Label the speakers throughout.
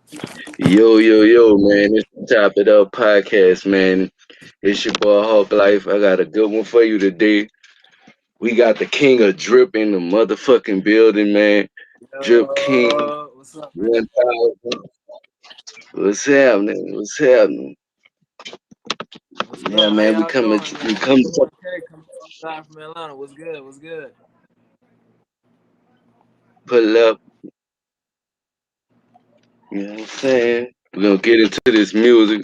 Speaker 1: Yo, man. It's the Top It Up podcast, man. It's your boy Hawklyfe. I got a good one for you today. We got the king of drip in the motherfucking building, man. Drip King
Speaker 2: Yo, what's up, man?
Speaker 1: 1000. What's happening? What's happening?
Speaker 2: What's
Speaker 1: Yeah,
Speaker 2: going? How
Speaker 1: man. We
Speaker 2: y'all
Speaker 1: coming.
Speaker 2: doing,
Speaker 1: We
Speaker 2: man?
Speaker 1: come.
Speaker 2: DRIP1K coming to you live from Atlanta. What's good? What's good?
Speaker 1: Pull up. You know what I'm saying? We're gonna get into this music.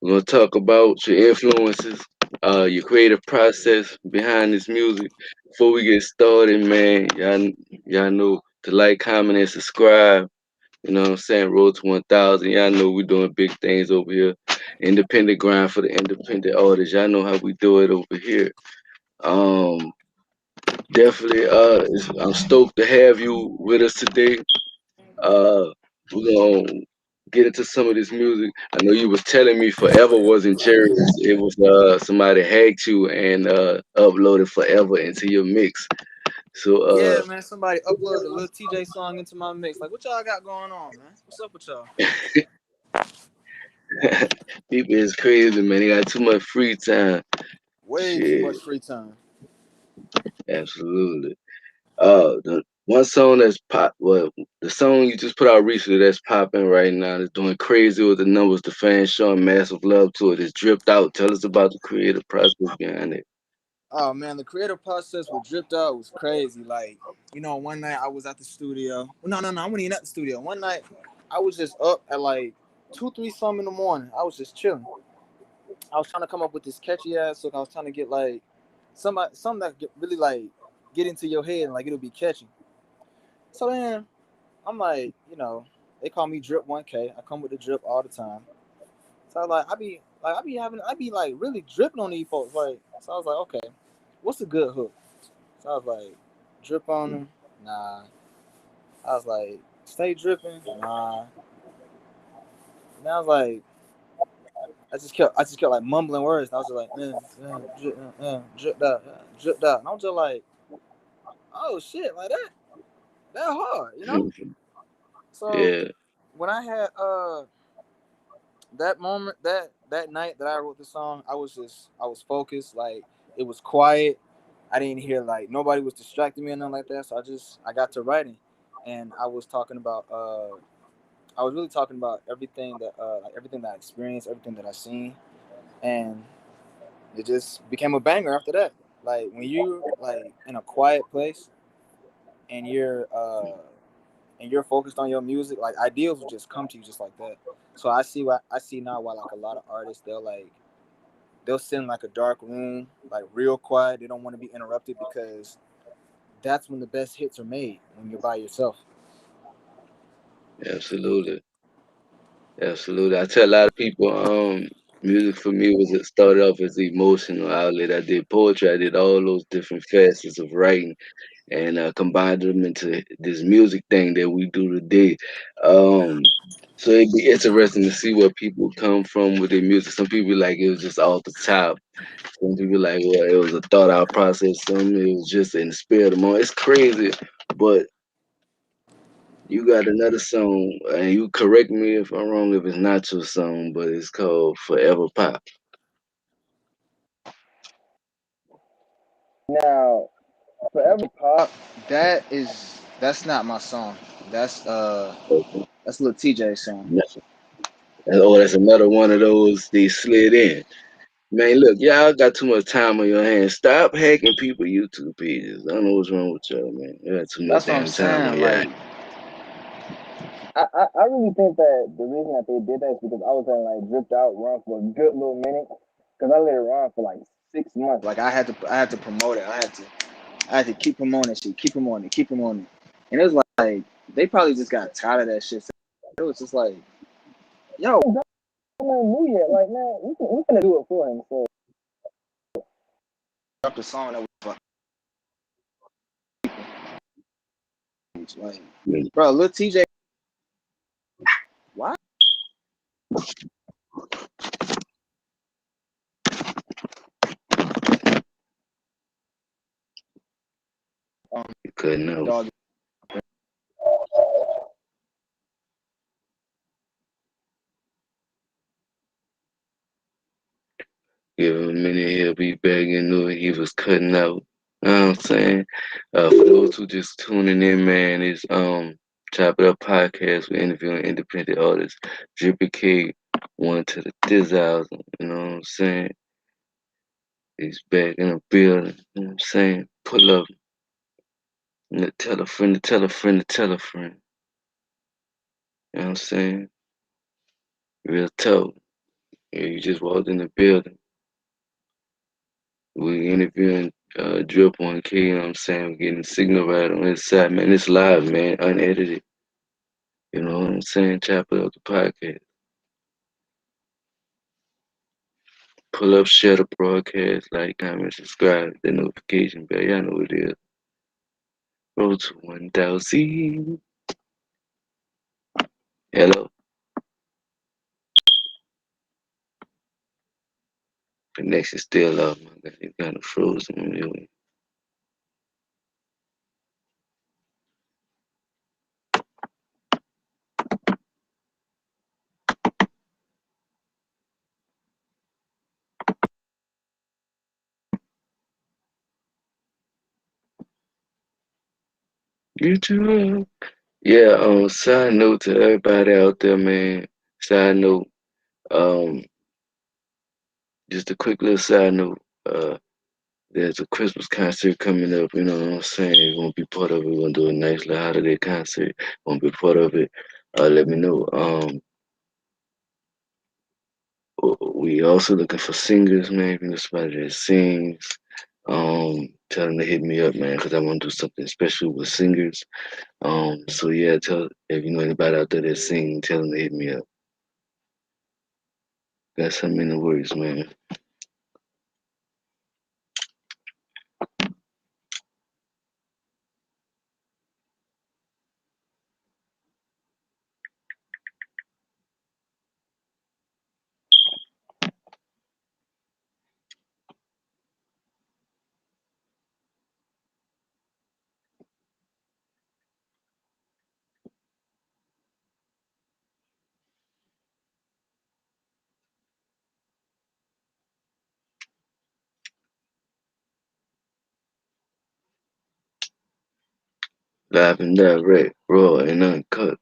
Speaker 1: We're gonna talk about your influences, your creative process behind this music. Before we get started, man, y'all know to like, comment, and subscribe. You know what I'm saying? Road to 1,000. Y'all know we doing big things over here. Independent grind for the independent artists. Y'all know how we do it over here. Um, definitely. I'm stoked to have you with us today. Uh, we're gonna get into some of this music. I know you was telling me Forever wasn't yours. It was somebody hacked you and uploaded Forever into your mix. So
Speaker 2: Yeah, man. Somebody uploaded a little TJ song into my mix. Like, what y'all got going on, man? What's up with y'all?
Speaker 1: people is crazy, man. They got too much free time.
Speaker 2: Way too
Speaker 1: Shit,
Speaker 2: much free time.
Speaker 1: absolutely. The one song that's pop, well, the song you just put out recently that's popping right now, that's doing crazy with the numbers. The fans showing massive love to it. It's dripped out. Tell us about the creative process behind it.
Speaker 2: Oh man, the creative process with Dripped Out was crazy. Like, one night I was at the studio. No, I wasn't even at the studio. One night I was just up at like 2, 3 something in the morning. I was just chilling. I was trying to come up with this catchy ass hook. I was trying to get like something that really like get into your head and like it'll be catchy. So then I'm like, they call me Drip1K. I come with the drip all the time. So I was like, I be like really dripping on these folks. Like, so I was like, okay, what's a good hook? So I was like, drip on them, nah. I was like, stay dripping, nah. And I was like, I just kept like mumbling words. And I was just like, drip that, drip that. And I was just like, oh shit, like that hard. So
Speaker 1: Yeah,
Speaker 2: when I had that moment, that night that I wrote the song, I was focused. Like it was quiet. I didn't hear like nobody was distracting me or nothing like that. So I got to writing, and I was really talking about everything that like everything that I experienced, everything that I seen, and it just became a banger after that. Like when you like in a quiet place and you're focused on your music, like ideas will just come to you just like that. So I see now why like a lot of artists they'll sit in like a dark room, like real quiet. They don't want to be interrupted because that's when the best hits are made when you're by yourself.
Speaker 1: absolutely. Absolutely. I tell a lot of people, music for me was it started off as an emotional outlet. I did poetry, I did all those different facets of writing and combined them into this music thing that we do today. Um, so it'd be interesting to see where people come from with their music. Some people like it was just off the top. Some people like, well, it was a thought out process. Some it was just in the spirit of the moment. It's crazy, but you got another song, and you correct me if I'm wrong if it's not your song, but it's called Forever Pop.
Speaker 2: Now, Forever Pop, that's not my song. That's uh
Speaker 1: Okay.
Speaker 2: that's Lil TJ's song.
Speaker 1: Oh, that's another one of those they slid in. Man, look, y'all got too much time on your hands. Stop hacking people YouTube pages. I don't know what's wrong with y'all, man. You got too much
Speaker 2: That's what I'm
Speaker 1: damn time on
Speaker 2: saying.
Speaker 1: your
Speaker 2: Like
Speaker 1: hands.
Speaker 2: I really think that the reason that they did that is because I was gonna like dripped out run for a good little minute because I let it run for like 6 months. Like I had to promote it. I had to keep promoting that shit, keep promoting it, keep promoting it. And it was like they probably just got tired of that shit. So it was just like, yo, don't new yet. Like man, we gonna do it for him. So dropped a song that was like,
Speaker 1: Man,
Speaker 2: bro, Lil TJ, why? Um,
Speaker 1: you couldn't know.
Speaker 2: dog,
Speaker 1: Give him a minute, he'll be back into it. He was cutting out. You know what I'm saying? For those who just tuning in, man, it's Chop It Up Podcast. We're interviewing independent artists. DRIP1K, one to the 10,000. You know what I'm saying? He's back in the building. You know what I'm saying? Pull up and tell a friend to tell a friend to tell a friend. You know what I'm saying? Real talk. Yeah, you just walked in the building. We interviewing DRIP1K, you know what I'm saying? We're getting the signal right on his side, man. It's live, man, unedited. You know what I'm saying? Chop It Up the podcast. Pull up, share the broadcast, like, comment, subscribe, the notification bell. Y'all know what it is. Roll to 1,000. Hello. Connection still up, man. It kind of frozen on me. YouTube. Yeah, side note to everybody out there, man. Side note, um, just a quick little side note. There's a Christmas concert coming up, you know what I'm saying? You want to be part of it, we're gonna do a nice little holiday concert. Want to be part of it? Let me know. We also looking for singers, man. If you know somebody that sings, tell them to hit me up, man, because I want to do something special with singers. So yeah, tell if you know anybody out there that sing, tell them to hit me up. Got something in the works, man. Live and direct, raw and uncut.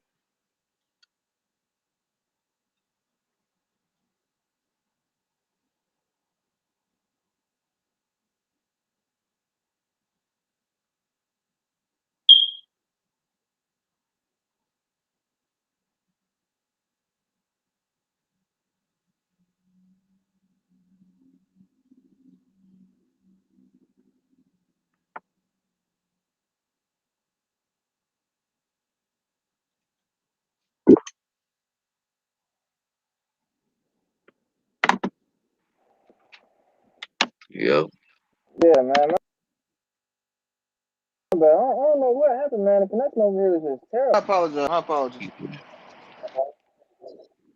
Speaker 1: Yo.
Speaker 2: Yeah, man. But I don't know what happened, man. The connection over here is just terrible. I apologize. My apologies.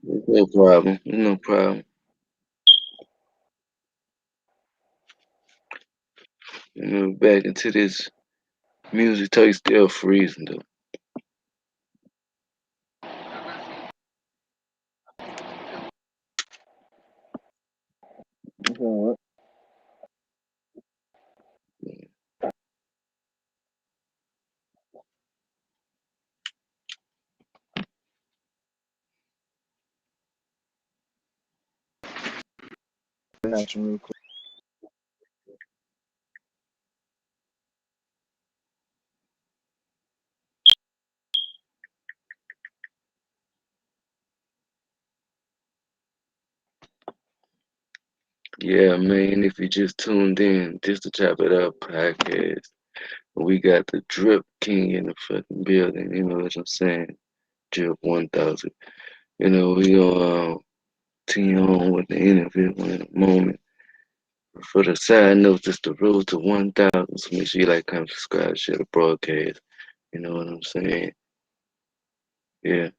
Speaker 1: No problem. No problem. You know, back into this music talk still freezing though.
Speaker 2: Okay, connection real quick.
Speaker 1: Yeah, man, if you just tuned in, just to Chop It Up podcast, we got the Drip King in the fucking building, you know what I'm saying? Drip 1,000. You know, we gonna continue on with the interview in a moment. For the side note, just the road to 1,000, so make sure you like, comment, subscribe, share the broadcast. You know what I'm saying? Yeah,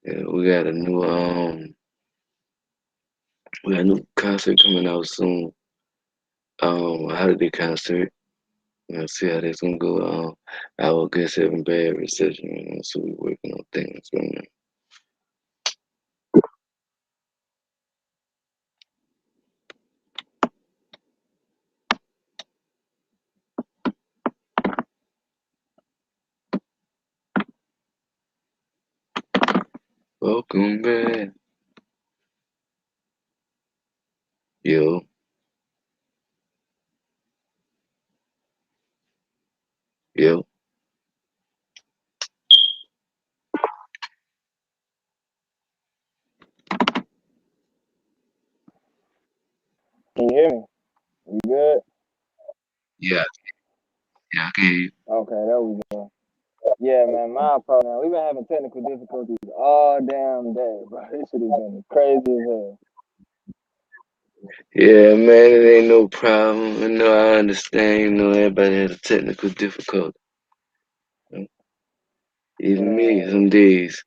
Speaker 1: yeah, we got a new concert coming out soon. A holiday concert. You know, see how that's gonna go. Our guest having bad reception, you know, so we working on things right now. Welcome back. Yo, yo.
Speaker 3: Can you hear me? You good?
Speaker 1: Yeah, yeah, I can hear you.
Speaker 3: Okay, there we go. Yeah, man, my apologies. Man. We've been having technical difficulties all damn day, bro. This shit has been crazy as hell.
Speaker 1: Yeah, man, it ain't no problem. I understand. Everybody has a technical difficulty. Even me,
Speaker 3: Man,
Speaker 1: some days.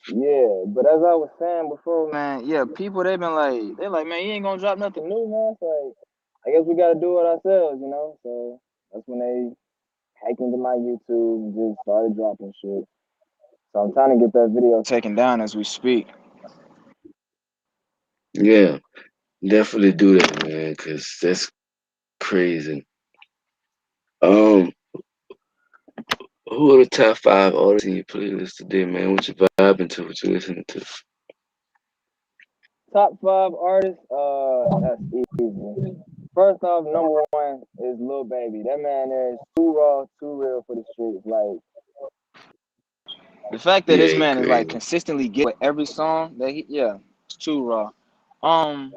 Speaker 3: yeah, but as I was saying before, man, yeah, people they're like, man, you ain't gonna drop nothing new, man. It's like, I guess we gotta do it ourselves, you know. So that's when they hacked into my YouTube and just started dropping shit. So I'm trying to get that video taken down as we speak.
Speaker 1: Yeah, definitely do that, man, because that's crazy. Um, who are the top five artists in your playlist today, man? What you vibing to? What you listening to?
Speaker 3: Top five artists, that's easy. First off, number one is Lil Baby. That man there is too raw, too real for the streets. Like the fact that
Speaker 1: Yeah,
Speaker 3: this
Speaker 1: he
Speaker 3: man is like
Speaker 1: crazy.
Speaker 3: consistently get with every song that yeah, it's too raw. Um,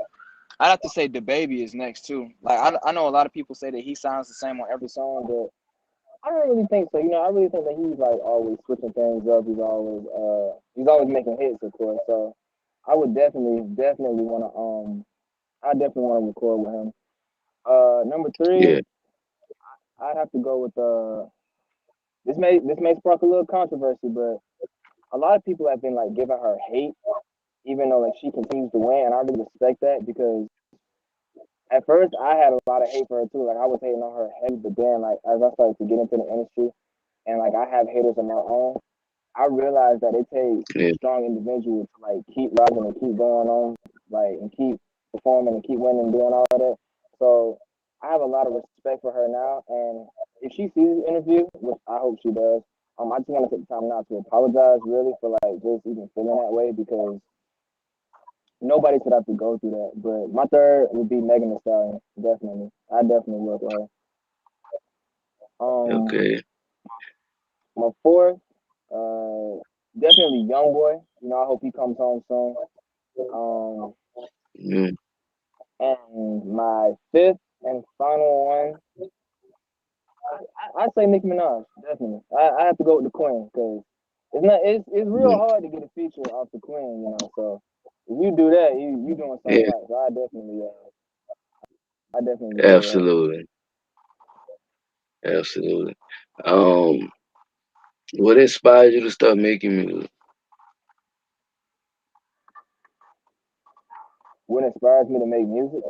Speaker 3: I'd have to say the Baby is next too. Like I know a lot of people say that he sounds the same on every song, but I don't really think so. You know, I really think that he's like always switching things up. He's always making hits, of course. So I would definitely wanna I definitely wanna record with him. Number three,
Speaker 1: Yeah,
Speaker 3: I'd have to go with this may spark a little controversy, but a lot of people have been like giving her hate, even though like she continues to win, and I really respect that because at first I had a lot of hate for her too. Like I was hating on her heavy, but then like as I started to get into the industry and like I have haters of my own, I realized that it takes a
Speaker 1: yeah,
Speaker 3: strong individual to like keep rising and keep going on, like and keep performing and keep winning and doing all that. So I have a lot of respect for her now, and if she sees this interview, which I hope she does, I just want to take the time now to apologize really for like just even feeling that way because nobody should have to go through that. But my third would be Megan Thee Stallion, definitely. I definitely work with her. Um,
Speaker 1: okay.
Speaker 3: my fourth, uh, definitely Young Boy. You know, I hope he comes home soon. Um,
Speaker 1: Yeah,
Speaker 3: and my fifth and final one, I say Nicki Minaj, definitely. I have to go with the Queen because it's real
Speaker 1: yeah,
Speaker 3: hard to get a feature off the Queen, you know. So if you do that, you doing something
Speaker 1: yeah,
Speaker 3: right. So I definitely would say that.
Speaker 1: absolutely, absolutely. Um, what inspired you to start making music?
Speaker 3: What inspires me to make music?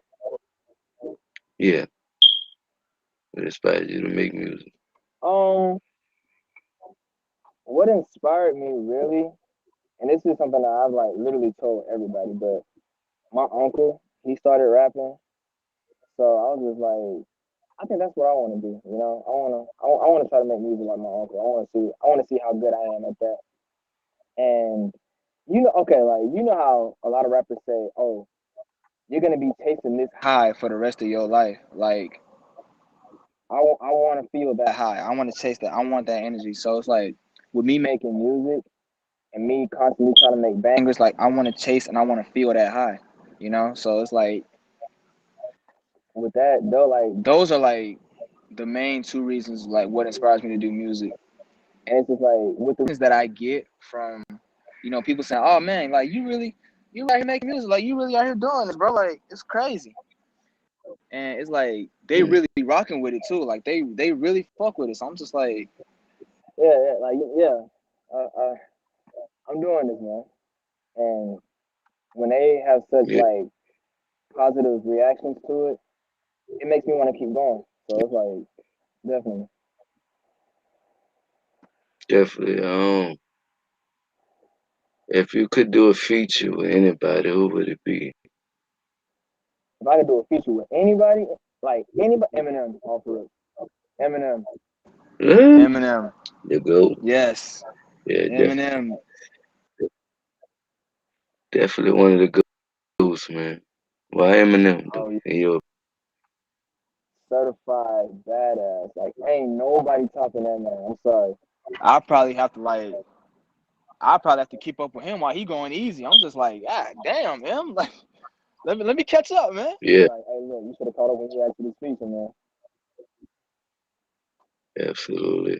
Speaker 1: Yeah, what inspired you to make music?
Speaker 3: Um, what inspired me really, and this is something that I've like literally told everybody, but my uncle, he started rapping, so I was just like, I think that's what I want to do. You know, I want to try to make music like my uncle. I want to see how good I am at that. And you know, okay, like you know how a lot of rappers say, "Oh, you're gonna be tasting this high for the rest of your life." Like I want to feel that high. I want to taste that. I want that energy. So it's like with me making music and me constantly trying to make bangers, like I want to chase and I want to feel that high. You know, so it's like with that though, like those are like the main two reasons, like what inspires me to do music. And it's just like with the that I get from, you know, people saying, "Oh man, like you out here making music, like you really out here doing this, bro. Like it's crazy." And it's like they
Speaker 1: Mm,
Speaker 3: really rocking with it too. Like they really fuck with it. So I'm just like, yeah, like yeah, I'm doing this, man. And when they have such
Speaker 1: yeah,
Speaker 3: like positive reactions to it, it makes me want to keep going. So it's like definitely.
Speaker 1: definitely. If you could do a feature with anybody, who would it be?
Speaker 3: If I could do a feature with anybody, like anybody, Eminem, off the rip. Eminem,
Speaker 1: Mm,
Speaker 3: Eminem,
Speaker 1: the goat.
Speaker 3: yes,
Speaker 1: Yeah, definitely.
Speaker 3: Eminem.
Speaker 1: definitely one of the goats, man. Why Eminem though?
Speaker 3: Oh yeah,
Speaker 1: In your
Speaker 3: certified badass. Like ain't nobody topping that man. I'm sorry. I probably have to like I probably have to keep up with him while he going easy. I'm just like, God damn, him. Like let me catch up, man.
Speaker 1: yeah,
Speaker 3: Like, hey look, you should have caught up when you actually speaking, man.
Speaker 1: absolutely.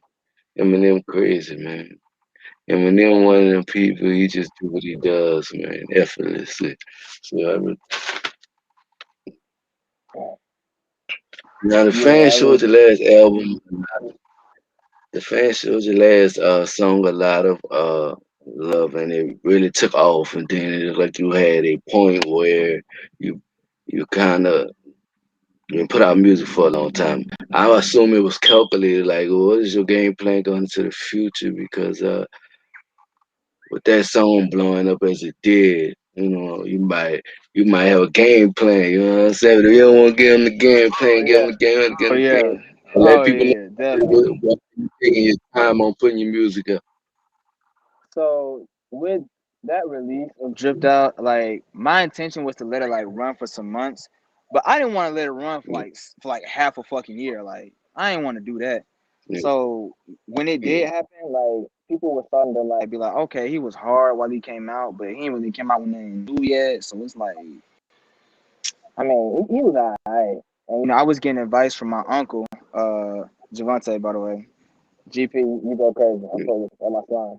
Speaker 1: Eminem crazy, man. Eminem one of them people. He just do what he does, man, effortlessly. So I mean, now the
Speaker 3: Yeah,
Speaker 1: fan
Speaker 3: that
Speaker 1: showed
Speaker 3: was
Speaker 1: the last album. The fan showed your last song a lot of love, and it really took off. And then it was like you had a point where you you kind of you put out music for a long time. I assume it was calculated. Like, what is your game plan going into the future? Because with that song blowing up as it did, you might have a game plan. You know what I'm saying? But if you don't want to give them the game
Speaker 3: oh
Speaker 1: plan, give them
Speaker 3: yeah.
Speaker 1: the game, give
Speaker 3: Oh
Speaker 1: them the
Speaker 3: yeah.
Speaker 1: game, and let
Speaker 3: Oh
Speaker 1: people know
Speaker 3: yeah, definitely.
Speaker 1: what you taking your time on putting your music up.
Speaker 3: So with that release of Dripped Out, like my intention was to let it like run for some months, but I didn't want to let it run for like half a fucking year. Like I didn't want to do that.
Speaker 1: Yeah,
Speaker 3: So when it
Speaker 1: yeah,
Speaker 3: did happen, like people were starting to like be like, okay, he was hard while he came out, but he didn't really came out when they didn't do yet. So it's like, I mean, he was alright. And you know, I was getting advice from my uncle, Javante, by the way. GP, you go crazy. I told you at my slime.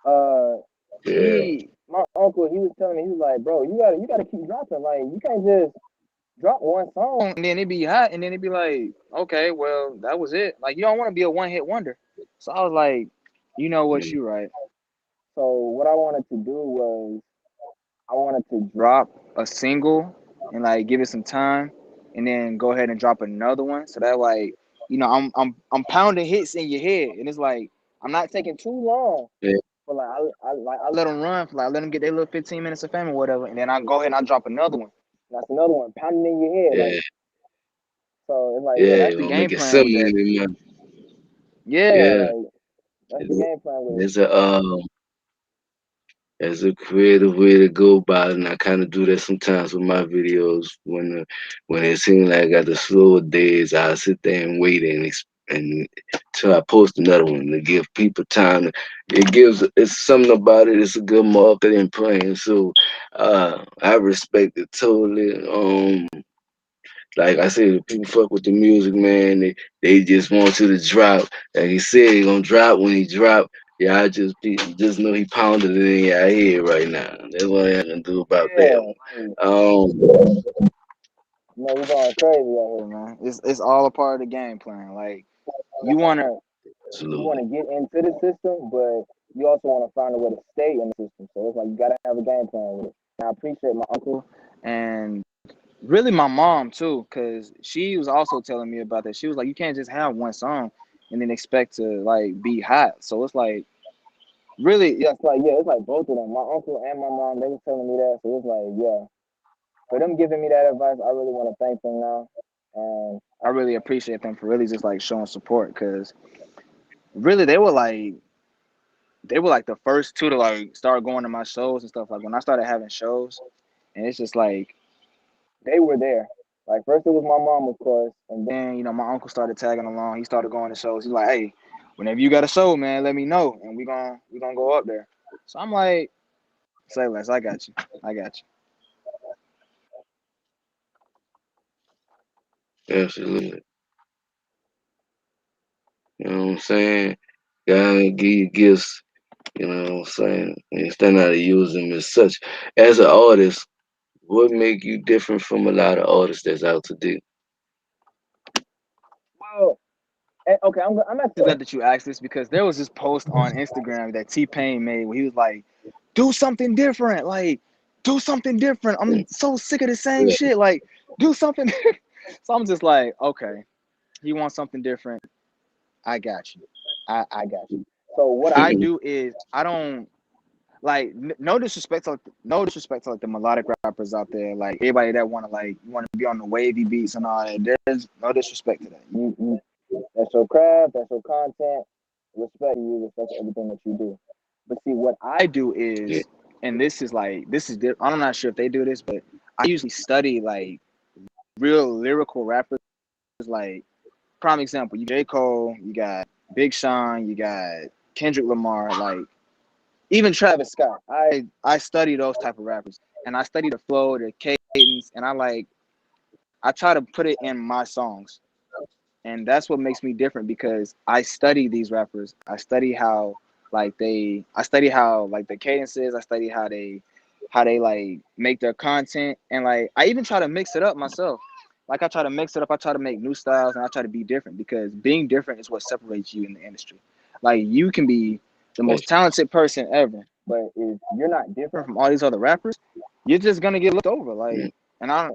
Speaker 3: Uh,
Speaker 1: yeah,
Speaker 3: my uncle, he was telling me, he was like, bro, you gotta keep dropping. Like, you can't just drop one song and then it be hot, and then it be like, okay, well, that was it. Like, you don't want to be a one hit wonder. So I was like, you know what,
Speaker 1: yeah,
Speaker 3: you right. So what I wanted to do was I wanted to drop a single and like give it some time, and then go ahead and drop another one. So that like, you know, I'm pounding hits in your head, and it's like I'm not taking too long.
Speaker 1: yeah,
Speaker 3: But like I let them run for like let them get their little 15 minutes of fame or whatever, and then I go ahead and I drop another one. That's another one pounding in your head, like
Speaker 1: yeah,
Speaker 3: so. It's like yeah,
Speaker 1: yeah.
Speaker 3: that's the
Speaker 1: Gonna
Speaker 3: game
Speaker 1: make it
Speaker 3: plan with
Speaker 1: similar,
Speaker 3: that.
Speaker 1: man.
Speaker 3: Yeah,
Speaker 1: Yeah,
Speaker 3: like that's the
Speaker 1: it-
Speaker 3: game plan with it.
Speaker 1: it's a creative way to go about it, and I kind of do that sometimes with my videos. When it seems like I got the slower days, I sit there and wait and till I post another one to give people time. It's something about it. It's a good marketing plan. So I respect it totally. Like I said, if people fuck with the music, man, they just want you to drop. Like he said, he gonna drop when he drop. Yeah, just know he pounded it in your head right now. That's what I can do about that
Speaker 3: Yeah, like
Speaker 1: one.
Speaker 3: man, you going crazy out here, man. It's all a part of the game plan. Like you
Speaker 1: Absolutely.
Speaker 3: wanna get into the system, but you also wanna find a way to stay in the system. So it's like you gotta have a game plan with it. And I appreciate my uncle and really my mom too, because she was also telling me about that. She was like, you can't just have one song and then expect to like be hot. So it's like really, yeah, it's like both of them. My uncle and my mom, they was telling me that. So it's like, yeah, for them giving me that advice, I really want to thank them now, and I really appreciate them for really just like showing support because really they were like the first two to like start going to my shows and stuff. Like when I started having shows, and it's just like they were there. Like first it was my mom, of course, and then you know my uncle started tagging along. He started going to shows. He's like, "Hey, whenever you got a show, man, let me know, and we gonna go up there." So I'm like, "Say less, I got you, I got you."
Speaker 1: Absolutely. You know what I'm saying? God give you gifts, you know what I'm saying? And stand out to use them as such. As an artist, what make you different from a lot of artists that's out today?
Speaker 3: Well, okay, I'm actually glad that you asked this because there was this post on Instagram that T Pain made where he was like, "Do something different, like do something different.
Speaker 1: Yeah,
Speaker 3: I'm so sick of the same
Speaker 1: yeah,
Speaker 3: shit. Like do something." So I'm just like, okay, he wants something different. I got you. I got you. So what I do is I don't like no disrespect to like the melodic rappers out there, like everybody that want to be on the wavy beats and all that. There's no disrespect to that. You that's your craft, that's your content. Respect you, respect everything that you do. But see, what I do
Speaker 1: yeah,
Speaker 3: is,
Speaker 2: and I'm not sure if they do this, but I usually study like real lyrical rappers. Like prime example, you J. Cole, you got Big Sean, you got Kendrick Lamar, like even Travis Scott. I study those type of rappers, and I study the flow, the cadence, and I try to put it in my songs. And that's what makes me different because I study these rappers. I study how like the cadences. I study how they like make their content, and like I even try to mix it up myself. Like I try to mix it up. I try to make new styles, and I try to be different because being different is what separates you in the industry. Like you can be the most talented person ever, but if you're not different from all these other rappers, you're just gonna get looked over. Like, and I'm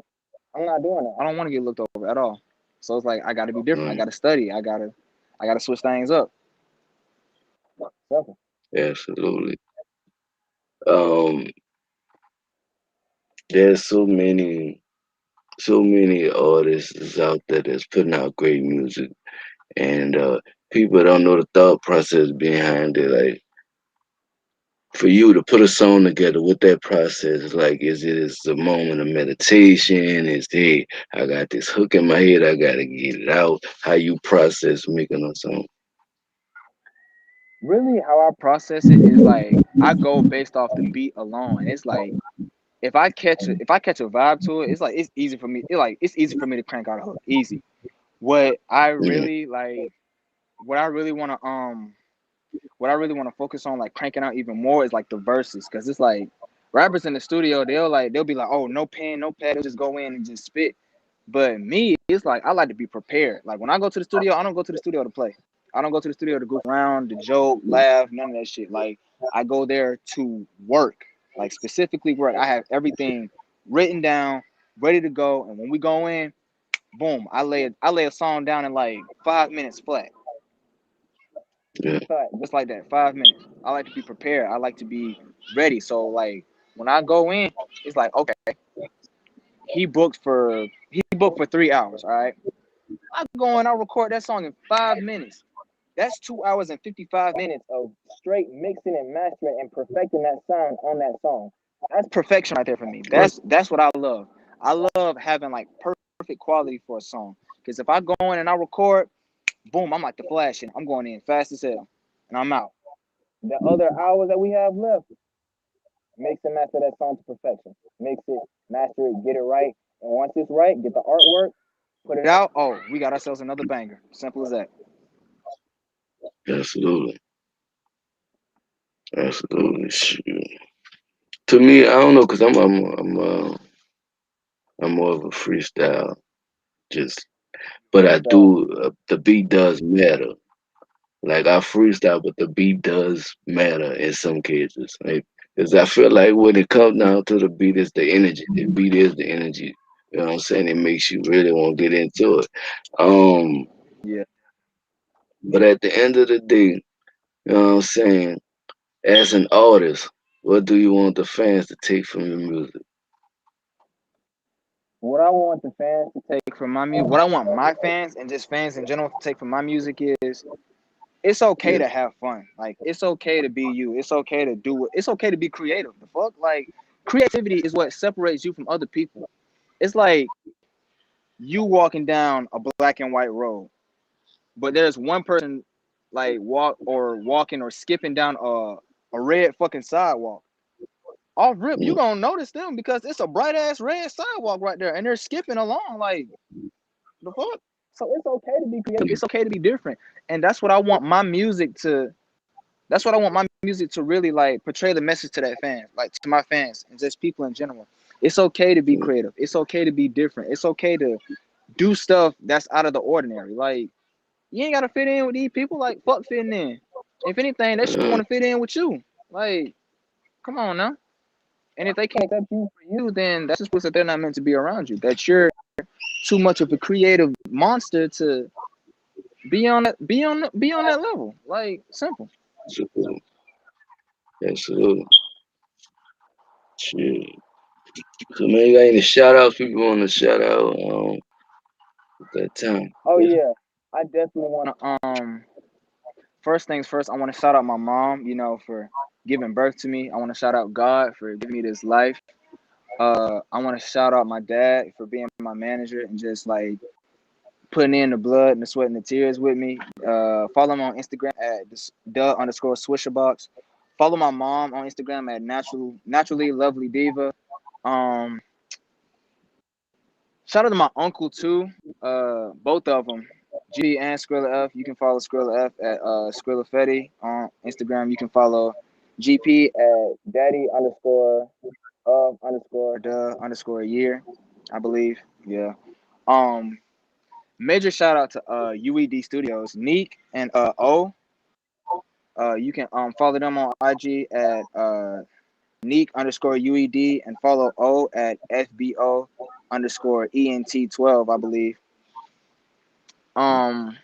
Speaker 2: not doing that. I don't want to get looked over at all. So it's like I got to be different. I got to study. I got to switch things up. Simple.
Speaker 1: Absolutely. Um, there's so many artists out there that's putting out great music, and people don't know the thought process behind it. Like for you to put a song together, what that process is like? Is a moment of meditation? Is hey, I got this hook in my head, I gotta get it out. How you process making a song?
Speaker 2: Really, how I process it is like I go based off the beat alone. And it's like if I catch a vibe to it, it's like it's easy for me. It's easy for me to crank out a hook. Easy. What I
Speaker 1: Yeah,
Speaker 2: really like, what I really want to what I really want to focus on, like cranking out even more, is like the verses, because it's like rappers in the studio, they'll be like, oh, no pen, no pad, they'll just go in and just spit. But me, it's like I like to be prepared. Like when I go to the studio, I don't go to the studio to play. I don't go to the studio to goof around, to joke, laugh, none of that shit. Like I go there to work, like specifically work. I have everything written down, ready to go, and when we go in, boom, I lay a song down in like 5 minutes flat.
Speaker 1: yeah,
Speaker 2: Just like that, 5 minutes. I like to be prepared. I like to be ready. So like when I go in, it's like okay, he booked for 3 hours. All right, I go in, I record that song in 5 minutes. That's 2 hours and 55 minutes of straight mixing and mastering and perfecting that sound on that song. That's perfection right there for me.
Speaker 1: right,
Speaker 2: That's what I love. I love having like perfect quality for a song. Because if I go in and I record, boom, I'm like the Flash, and I'm going in fast as hell, and I'm out. The other hours that we have left, mix and master that song to perfection. Mix it, master it, get it right. And once it's right, get the artwork, put it out. Oh, we got ourselves another banger. Simple as that.
Speaker 1: absolutely, absolutely. Shoot. To me, I don't know, cause I'm more of a freestyle. Just, but I do the beat does matter. Like I freestyle, but the beat does matter in some cases. Like, cause I feel like when it comes down to the beat, it's the energy. The beat is the energy. You know what I'm saying? It makes you really want to get into it. Um,
Speaker 2: Yeah.
Speaker 1: but at the end of the day, you know what I'm saying? As an artist, what do you want the fans to take from your music?
Speaker 2: What I want the fans to take from my music, what I want my fans and just fans in general to take from my music is it's okay
Speaker 1: Yeah,
Speaker 2: to have fun. Like it's okay to be you. It's okay to do it. It's okay to be creative. The fuck? Like creativity is what separates you from other people. It's like you walking down a black and white road, but there's one person like walking or skipping down a red fucking sidewalk. Off rip, you
Speaker 1: yeah,
Speaker 2: gonna notice them because it's a bright ass red sidewalk right there, and they're skipping along like the fuck. So it's okay to be creative. It's okay to be different, and that's what I want my music to. That's what I want my music to really like portray the message to that fan, like to my fans and just people in general. It's okay to be
Speaker 1: yeah,
Speaker 2: creative. It's okay to be different. It's okay to do stuff that's out of the ordinary. Like you ain't gotta fit in with these people. Like fuck fitting in. If anything, they should want to fit in with you. Like, come on now. And if they can't accept you for you, then that's just proof that they're not meant to be around you. That you're too much of a creative monster to be on that level. Like simple.
Speaker 1: absolutely, absolutely. Shit. So man, you got any shout outs people want to shout out at that time?
Speaker 2: Oh yeah, I definitely want to first things first. I want to shout out my mom. You know, for
Speaker 4: giving birth to me. I want to shout out God for giving me this life. I want to shout out my dad for being my manager and just like putting in the blood and the sweat and the tears with me. Follow him on Instagram at the_Swisherbox. Follow my mom on Instagram at naturally lovely diva. Um, Shout out to my uncle too. Both of them, G and Skrilla F. You can follow Skrilla F at Skrilla Fetty on Instagram. You can follow GP at
Speaker 3: Daddy underscore of underscore.
Speaker 4: _the _year, I believe. Yeah. Um, Major shout out to UED Studios, Neek and O. You can follow them on IG at Neek _ UED and follow O at FBO _ ENT12, I believe. Um,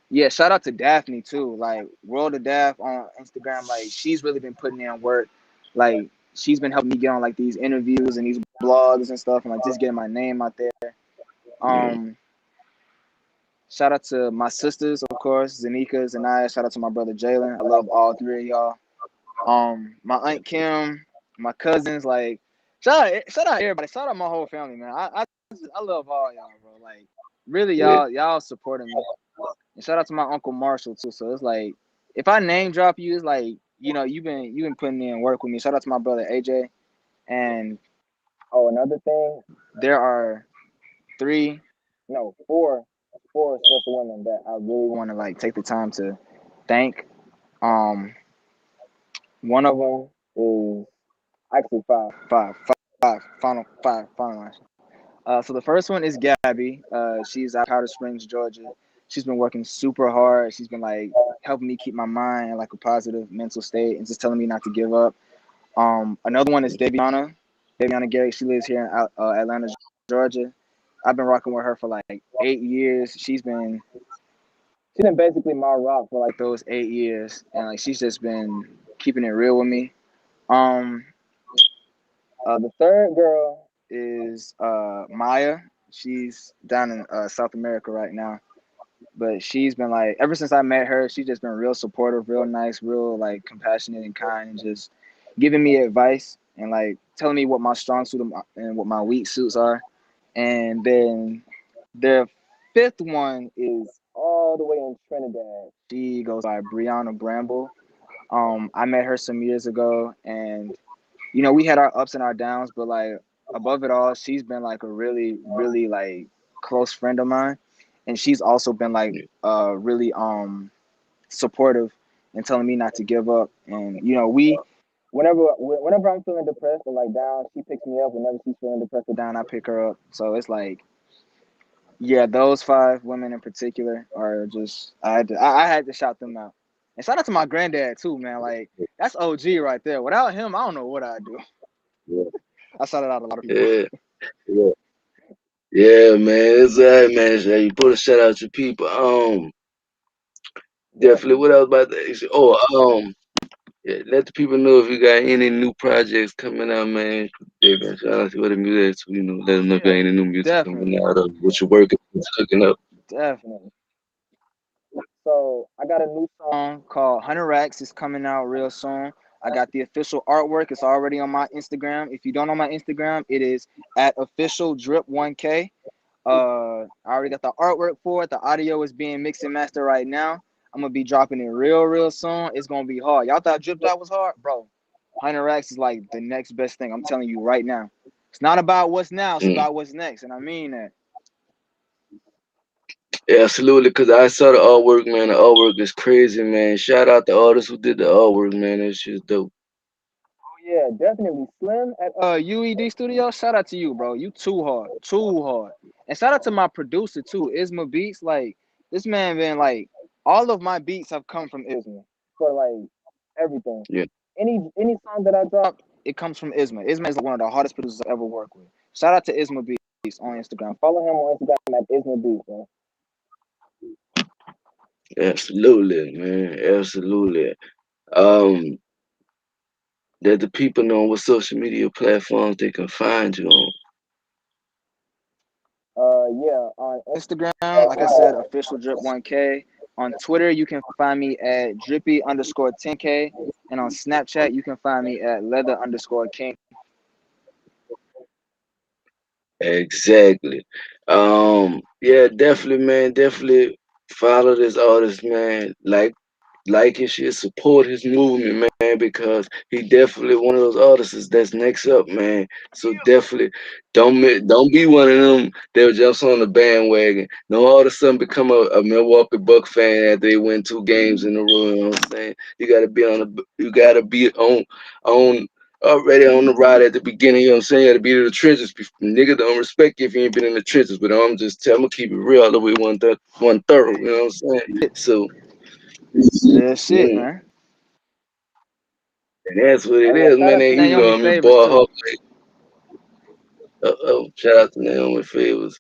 Speaker 4: yeah, shout out to Daphne too. Like World of Daph on Instagram. Like she's really been putting in work. Like she's been helping me get on like these interviews and these blogs and stuff and like just getting my name out there.
Speaker 1: Yeah.
Speaker 4: Um, Shout out to my sisters, of course, Zanika, Zanaya. Shout out to my brother Jalen. I love all three of y'all. My aunt Kim, my cousins, like shout out everybody. Shout out my whole family, man. I love all y'all, bro. Like really,
Speaker 1: Yeah.
Speaker 4: y'all supporting me. And shout out to my uncle Marshall too. So it's like if I name drop you, it's like you've been putting in work with me. Shout out to my brother AJ. And
Speaker 3: Oh, another thing.
Speaker 4: there are three,
Speaker 3: No, four special women that I really
Speaker 4: want to like take the time to thank. One of them
Speaker 3: is actually five.
Speaker 4: five finalized. So the first one is Gabby. She's out of Powder Springs, Georgia. She's been working super hard. She's been like helping me keep my mind in like a positive mental state and just telling me not to give up. Another one is Daviana Garrick. She lives here in Atlanta, Georgia. I've been rocking with her for like 8 years.
Speaker 3: She's been basically my rock for like.
Speaker 4: Like those 8 years, and like she's just been keeping it real with me. Um,
Speaker 3: The third girl.
Speaker 4: is Maya. She's down in South America right now. But she's been like, ever since I met her, she's just been real supportive, real nice, real like compassionate and kind, and just giving me advice and like telling me what my strong suit and what my weak suits are. And then the fifth one is
Speaker 3: All the way in Trinidad.
Speaker 4: she goes by Brianna Bramble. I met her some years ago, and we had our ups and our downs, but like above it all, she's been like a really, really like close friend of mine, and she's also been like really supportive and telling me not to give up. And we
Speaker 3: Whenever I'm feeling depressed or like down, she picks me up. Whenever she's feeling depressed or
Speaker 4: down, I pick her up. So it's like, yeah, those five women in particular are just I had to shout them out. And shout out to my granddad too, man. Like that's OG right there. Without him, I don't know what I'd do.
Speaker 1: Yeah.
Speaker 4: I shouted out a lot of people.
Speaker 1: Yeah. Yeah. Yeah, man. It's all right, man. So you put a shout out to people. Definitely. What else about that? Oh, yeah. Let the people know if you got any new projects coming out, man. Yeah, man. Shout out to what the music is. Let them know if you got
Speaker 4: Yeah,
Speaker 1: any new music coming
Speaker 4: definitely,
Speaker 1: out or what you're working, what's cooking up.
Speaker 4: definitely.
Speaker 3: so I got a new song.
Speaker 4: Song called 100 Racks is coming out real soon. I got the official artwork. It's already on my Instagram. If you don't know my Instagram, it is at official DRIP1K. I already got the artwork for it. The audio is being mixed and mastered right now. I'm gonna be dropping it real soon. It's gonna be hard. Y'all thought Dripped Out was hard, bro? 100 Racks is like the next best thing. I'm telling you right now. It's not about what's now. It's
Speaker 1: Mm.
Speaker 4: about what's next, and I mean that.
Speaker 1: Yeah, absolutely. Cause I saw the artwork, man. The artwork is crazy, man. Shout out the artists who did the artwork, man. That shit's dope.
Speaker 3: Oh yeah, definitely Slim at
Speaker 4: UED Studio, shout out to you, bro. You too hard, too hard. And shout out to my producer too, Isma Beats. Like this man been like all of my beats have come from Isma.
Speaker 3: for like everything.
Speaker 1: Yeah.
Speaker 3: Any song that I drop.
Speaker 4: It comes from Isma. Isma is like one of the hardest producers I've ever worked with. Shout out to Isma Beats on Instagram.
Speaker 3: Follow him on Instagram at Isma Beats, man.
Speaker 1: Absolutely, man. Absolutely. Um, Let the people know what social media platforms they can find you on.
Speaker 3: Yeah, on
Speaker 4: Instagram, like I said, official Drip1K. On Twitter, you can find me at drippy_10K. And on Snapchat, you can find me at leather_king.
Speaker 1: Exactly. Yeah, definitely, man. Definitely follow this artist, man. Like his shit, support his movement, man, because he definitely one of those artists that's next up, man. So definitely don't be one of them that jumps on the bandwagon. No, all of a sudden become a Milwaukee Buck fan after they win 2 games in a row. You know what I'm saying? You gotta be on already on the ride at the beginning. You know what I'm saying? You gotta be in the trenches. Nigga don't respect you if you ain't been in the trenches. But I'm gonna keep it real all the way one third. You know what I'm saying? So.
Speaker 4: Real shit,
Speaker 1: mm,
Speaker 4: man.
Speaker 1: And that's what it
Speaker 3: Oh yeah,
Speaker 1: is,
Speaker 3: shout
Speaker 1: man.
Speaker 3: out to
Speaker 1: And you
Speaker 4: Naomi
Speaker 1: know, I mean,
Speaker 4: Favors
Speaker 1: boy,
Speaker 4: too.
Speaker 1: Hawk, shout out to Naomi Favors.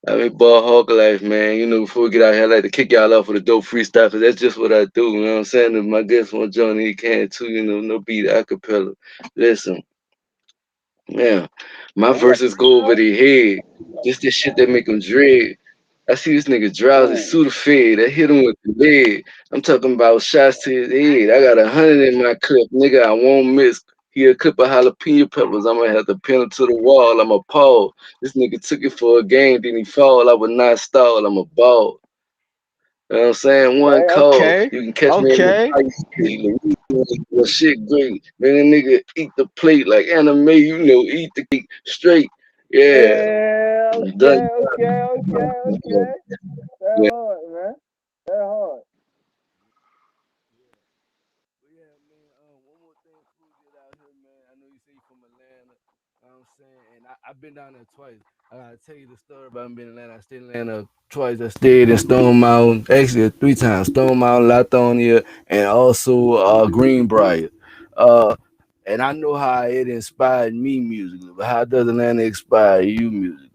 Speaker 1: I mean, boy, Hawklyfe, man. You know, before we get out here, I like to kick y'all off with a dope freestyle, because that's just what I do. You know what I'm saying? If my guests want to join, he can too. You know, no beat, acapella. Listen, man, my
Speaker 3: man, you got the
Speaker 1: verses go over
Speaker 3: freestyle?
Speaker 1: their head. Just this shit that make them dread. I see this nigga drowsy,
Speaker 3: Man,
Speaker 1: suit of fade. I hit him with the leg. I'm talking about shots to his head. I got 100 in my clip, nigga. I won't miss. He a clip of jalapeno peppers. I'm gonna have to pin him to the wall. I'm a Paul. This nigga took it for a game, then he fall. I would not stall. I'm a ball. You know what I'm saying? One
Speaker 3: okay,
Speaker 1: call.
Speaker 4: Okay.
Speaker 1: You can catch me in the
Speaker 4: Okay.
Speaker 1: ice skate. Well, shit great. Man, a nigga eat the plate like anime, you know, eat the cake straight. Yeah.
Speaker 3: yeah,
Speaker 1: Done.
Speaker 3: okay. That hard, man. That hard.
Speaker 1: But yeah, man. One more thing before we get out here, man. I know you say you from Atlanta. You know what I'm saying, and I've been down there twice. I gotta tell you the story about being in Atlanta. I stayed in Atlanta twice. I stayed in Stone Mountain, actually 3 times. Stone Mountain, Latonia, and also Greenbrier. Uh, and I know how it inspired me musically, but how does Atlanta inspire you musically?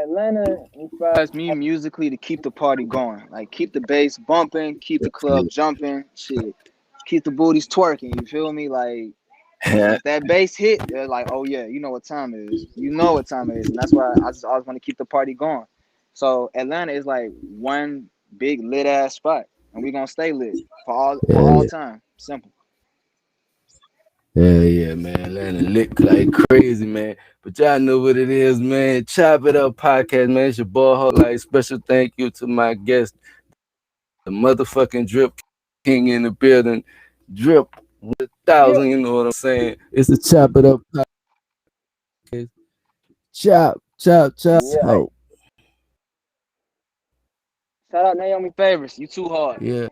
Speaker 3: Atlanta inspired.
Speaker 4: Inspires me musically to keep the party going. Like keep the bass bumping, keep the club jumping, shit. Keep the booties twerking, you feel me? Like
Speaker 1: Yeah,
Speaker 4: once that bass hit, they're like, oh yeah, you know what time it is. You know what time it is. And that's why I just always want to keep the party going. So Atlanta is like one big lit ass spot. And we're gonna stay lit for all
Speaker 1: yeah,
Speaker 4: time. Simple.
Speaker 1: yeah, man. Atlanta lit like crazy, man. But y'all know what it is, man. Chop It Up podcast, man. It's your boy Hawk. Like special thank you to my guest, the motherfucking Drip King in the building. Drip 1,000,
Speaker 3: Yep.
Speaker 1: you know what I'm saying? It's the Chop It Up podcast. Chop, chop, chop.
Speaker 3: Yeah.
Speaker 1: Oh,
Speaker 4: Shout out Naomi Favors. You too hard.
Speaker 1: yeah.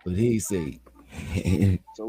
Speaker 1: But he say.
Speaker 4: So